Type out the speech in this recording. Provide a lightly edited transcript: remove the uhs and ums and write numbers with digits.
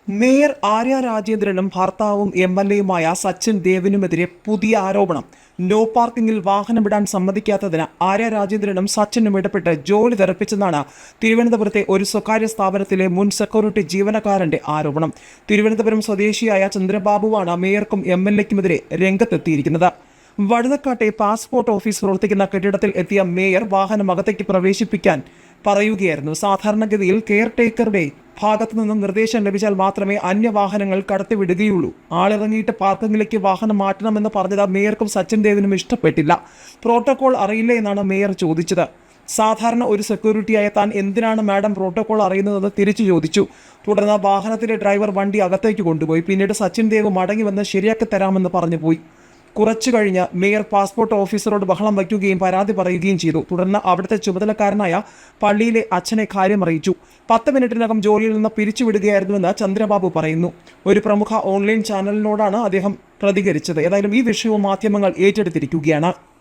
Mayor Arya രാജേന്ദ്രനും ഭർത്താവും എംഎൽഎയുമായ സച്ചിൻ ദേവിനുമെതിരെ പുതിയ ആരോപണം. നോ പാർക്കിംഗിൽ വാഹനമിടാൻ സമ്മതിക്കാത്തതിന് ആര്യ രാജേന്ദ്രനും സച്ചിനും ഇടപെട്ട് ജോലി തെറിപ്പിച്ചെന്നാണ് തിരുവനന്തപുരത്തെ ഒരു സ്വകാര്യ സ്ഥാപനത്തിലെ മുൻ സെക്യൂരിറ്റി ജീവനക്കാരന്റെ ആരോപണം. തിരുവനന്തപുരം സ്വദേശിയായ ചന്ദ്രബാബുവാണ് മേയർക്കും എംഎൽഎക്കുമെതിരെ രംഗത്തെത്തിയിരിക്കുന്നത്. വഴുതക്കാട്ടെ പാസ്പോർട്ട് ഓഫീസ് പ്രവർത്തിക്കുന്ന കെട്ടിടത്തിൽ എത്തിയ മേയർ വാഹനം അകത്തേക്ക് പ്രവേശിപ്പിക്കാൻ പറയുകയായിരുന്നു. സാധാരണഗതിയിൽ കെയർ ടേക്കറുടെ ഭാഗത്തു നിന്നും നിർദ്ദേശം ലഭിച്ചാൽ മാത്രമേ അന്യവാഹനങ്ങൾ കടത്തിവിടുകയുള്ളൂ. ആളിറങ്ങിയിട്ട് പാർക്കിങ്ങിലേക്ക് വാഹനം മാറ്റണമെന്ന് പറഞ്ഞത് മേയർക്കും സച്ചിൻ ദേവിനും ഇഷ്ടപ്പെട്ടില്ല. പ്രോട്ടോകോൾ അറിയില്ല എന്നാണ് മേയർ ചോദിച്ചത്. സാധാരണ ഒരു സെക്യൂരിറ്റിയായ താൻ എന്തിനാണ് മാഡം പ്രോട്ടോകോൾ അറിയുന്നതെന്ന് തിരിച്ചു ചോദിച്ചു. തുടർന്ന് വാഹനത്തിലെ ഡ്രൈവർ വണ്ടി അകത്തേക്ക് കൊണ്ടുപോയി. പിന്നീട് സച്ചിൻ ദേവ് മടങ്ങി വന്ന് ശരിയാക്കി തരാമെന്ന് പറഞ്ഞു പോയി. കുറച്ചു കഴിഞ്ഞ് മേയർ പാസ്പോർട്ട് ഓഫീസറോട് ബഹളം വയ്ക്കുകയും പരാതി പറയുകയും ചെയ്തു. തുടർന്ന് അവിടുത്തെ ചുമതലക്കാരനായ പള്ളിയിലെ അച്ഛനെ കാര്യം അറിയിച്ചു. 10 മിനിറ്റിനകം ജോലിയിൽ നിന്ന് പിരിച്ചുവിടുകയായിരുന്നുവെന്ന് ചന്ദ്രബാബു പറയുന്നു. ഒരു പ്രമുഖ ഓൺലൈൻ ചാനലിനോടാണ് അദ്ദേഹം പ്രതികരിച്ചത്. ഏതായാലും ഈ വിഷയവും മാധ്യമങ്ങൾ ഏറ്റെടുത്തിരിക്കുകയാണ്.